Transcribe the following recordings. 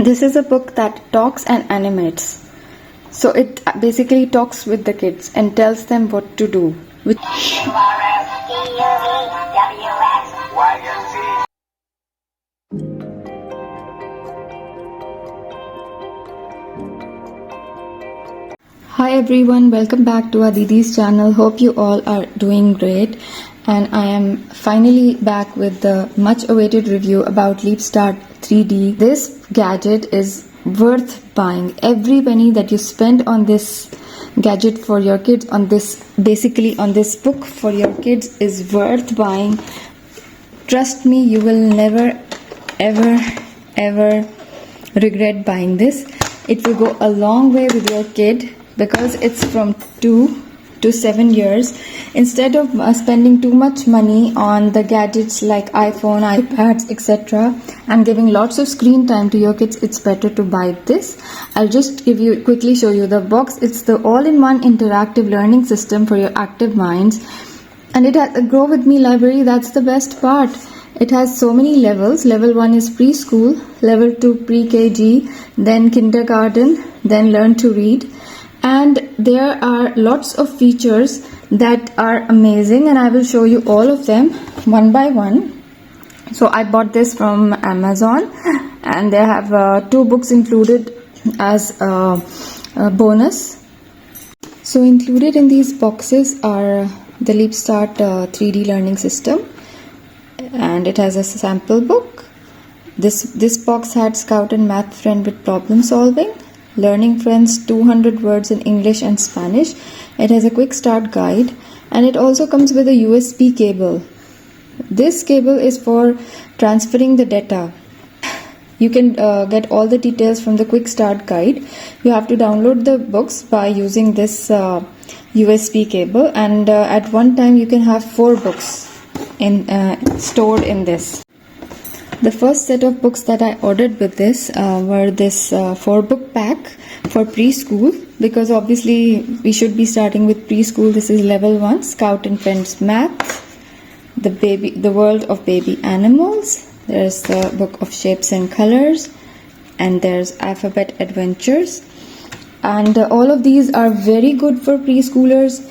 This is a book that talks and animates. So it basically talks with the kids and tells them what to do. Hi everyone, welcome back to Aditi's channel. Hope you all are doing great. And I am finally back with the much awaited review about LeapStart 3D. This gadget is worth buying. Every penny that you spend on this gadget for your kids, on this book for your kids, is worth buying. Trust me, you will never ever regret buying this. It will go a long way with your kid because it's from 2 to 7 years. Instead of spending too much money on the gadgets like iPhone, iPads, etc. and giving lots of screen time to your kids, it's better to buy this. I'll just quickly show you the box. It's the all-in-one interactive learning system for your active minds, and it has a Grow With Me library. That's the best part. It has so many levels. Level 1 is preschool, level 2 pre-KG, then kindergarten, then learn to read. And there are lots of features that are amazing, and I will show you all of them one by one. So I bought this from Amazon, and they have 2 books included as a bonus. So included in these boxes are the LeapStart 3D learning system, and it has a sample book. This box had Scout and Math Friend with problem solving, Learning Friends 200 words in English and Spanish. It has a quick start guide, and it also comes with a USB cable. This cable is for transferring the data. You can get all the details from the quick start guide. You have to download the books by using this USB cable, and at one time you can have 4 books stored in this. The first set of books that I ordered with this were this 4-book pack for preschool, because obviously we should be starting with preschool. This is level 1, Scout and Friends Math, the World of Baby Animals. There's the Book of Shapes and Colors, and there's Alphabet Adventures. And all of these are very good for preschoolers.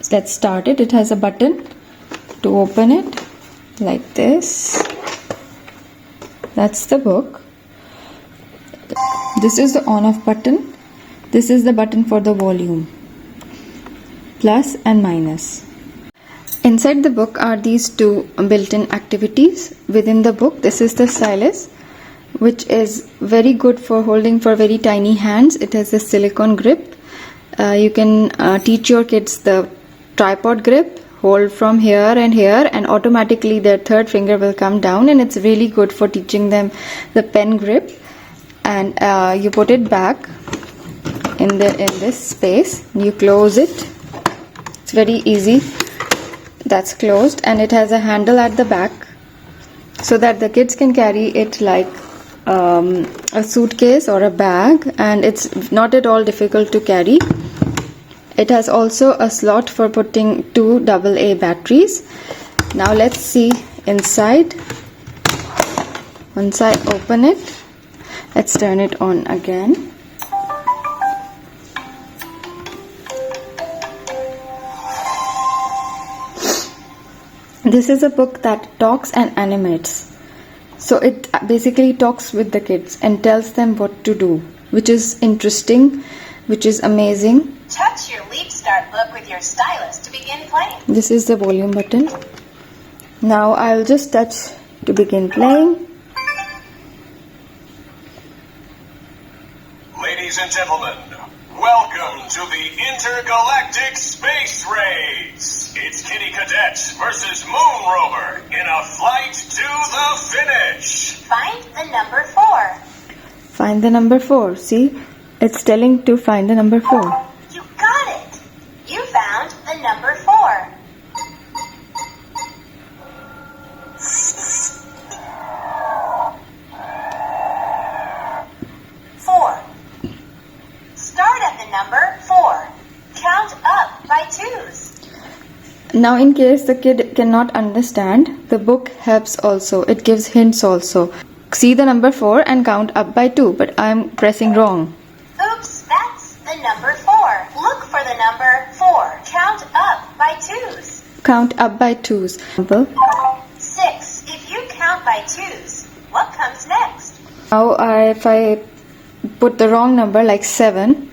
Let's start it. It has a button to open it, like this. That's the book. This is the on off button. This is the button for the volume, plus and minus. Inside the book are these 2 built-in activities within the book. This is the stylus, which is very good for holding for very tiny hands. It has a silicone grip. You can teach your kids the tripod grip. Hold from here, and automatically their 3rd finger will come down, and it's really good for teaching them the pen grip. And you put it back in this space. You close it. It's very easy. That's closed, and it has a handle at the back so that the kids can carry it like a suitcase or a bag, and it's not at all difficult to carry. It has also a slot for putting 2 AA batteries. Now let's see inside. Once I open it, let's turn it on again. This is a book that talks and animates. So it basically talks with the kids and tells them what to do, which is interesting, which is amazing. Touch your LeapStart book with your stylus to begin playing. This is the volume button. Now I'll just touch to begin playing. Ladies and gentlemen, welcome to the Intergalactic Space Race. It's Kitty Cadet versus Moon Rover in a flight to the finish. Find the number 4. Find the number 4. See, it's telling to find the number 4. You got it. You found the number 4. Start at the number 4. Count up by 2s. Now, in case the kid cannot understand, the book helps also. It gives hints also. see the number 4 and count up by 2, but I'm pressing wrong. Oops, that's the number 4. Look for the number 4. Count up by 2s. Count up by 2s. Example. 6. If you count by 2s, what comes next? Now if I put the wrong number like 7.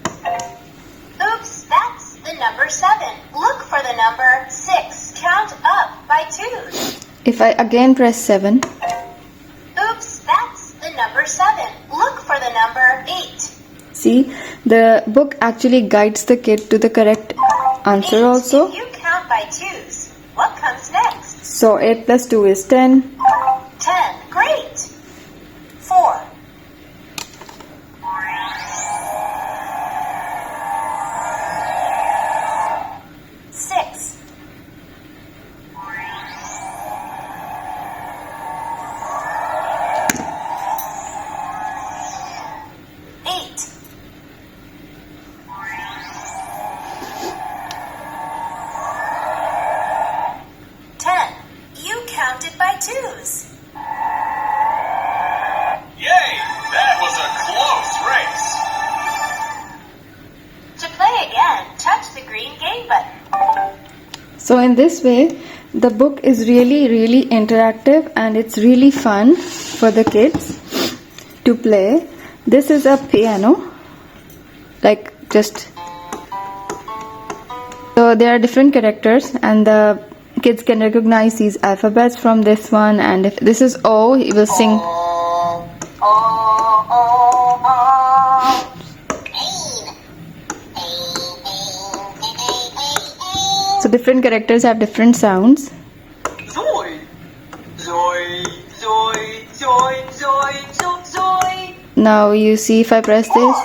Oops, that's the number 7. Look for the number 6. Count up by 2s. If I again press 7. Oops, that's the number 7. Look for the number 8. See, the book actually guides the kid to the correct answer 8. also. If you count by 2s, what comes next? So 8 plus 2 is 10. 10. Great. 4. 6. 8. 10. You counted by 2s. Yay! That was a close race. To play again, touch the green game button. So in this way, the book is really interactive and it's really fun for the kids to play. This is a piano, like just. So there are different characters and the kids can recognize these alphabets from this one, and if this is O, he will sing. So different characters have different sounds. Zoe, Zoe, Zoe, Zoe, Zoe, Zoe, Zoe. Now you see if I press this.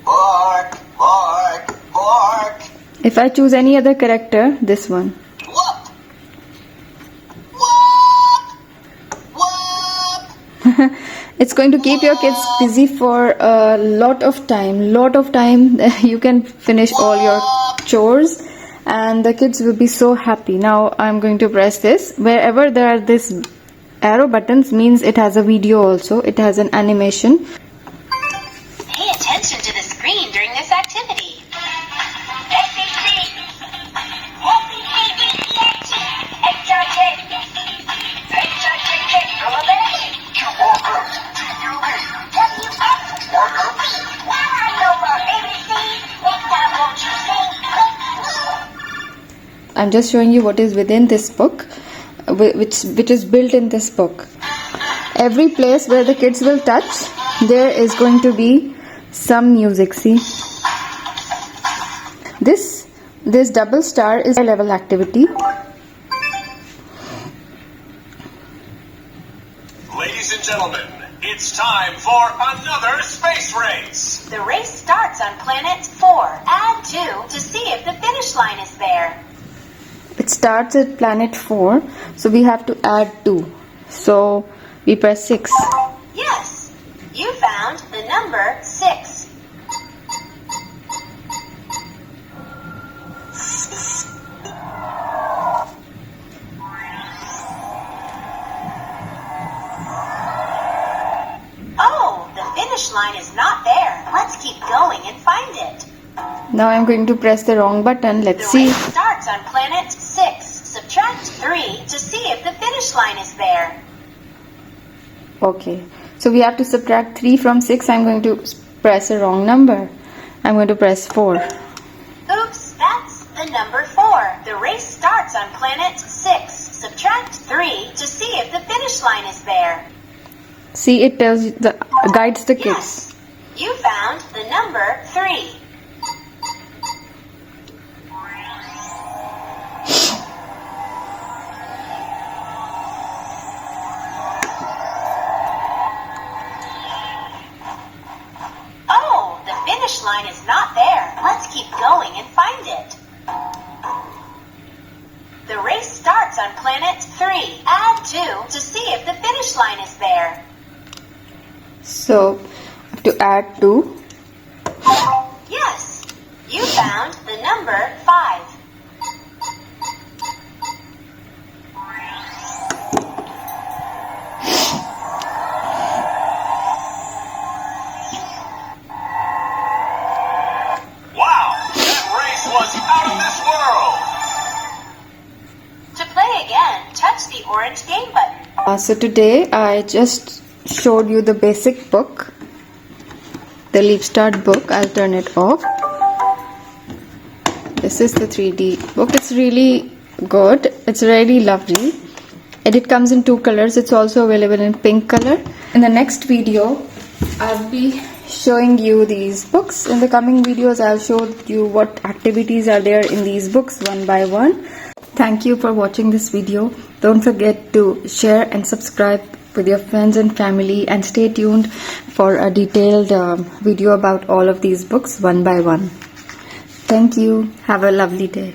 Bark, bark, bark. If I choose any other character, this one. Whoop, whoop, whoop. It's going to keep your kids busy for a lot of time. You can finish all your chores and the kids will be so happy. Now I'm going to press this. Wherever there are this arrow buttons means it has a video also. It has an animation. Pay attention to the screen during this activity. I'm just showing you what is within this book, which is built in this book. Every place where the kids will touch, there is going to be some music. See, this double star is a level activity. Ladies and gentlemen, it's time for another space race. The race starts on planet 4. Add 2 to see if the finish line is there. It starts at planet 4, so we have to add 2. So we press 6. Yes, you found the number 6. Oh, the finish line is not there. Let's keep going and find it. Now I'm going to press the wrong button. Let's The see. race starts on planet 6. Subtract 3 to see if the finish line is there. Okay, so we have to subtract 3 from 6. I'm going to press a wrong number. I'm going to press 4. Oops, that's the number 4. The race starts on planet 6. Subtract 3 to see if the finish line is there. See, it tells you guides the kids. Yes, you found the number 3. Oh, the finish line is not there. Let's keep going and find it. The race starts on planet 3. Add 2 to see if the finish line is there. So, I have to add 2. Yes, you found the number 5. orange game button. So today I just showed you the basic book, the LeapStart book. I'll turn it off. This is the 3D book. It's really good. It's really lovely. And it comes in 2 colors. It's also available in pink color. In the next video, I'll be showing you these books. In the coming videos, I'll show you what activities are there in these books one by one. Thank you for watching this video. Don't forget to share and subscribe with your friends and family, and stay tuned for a detailed video about all of these books one by one. Thank you. Have a lovely day.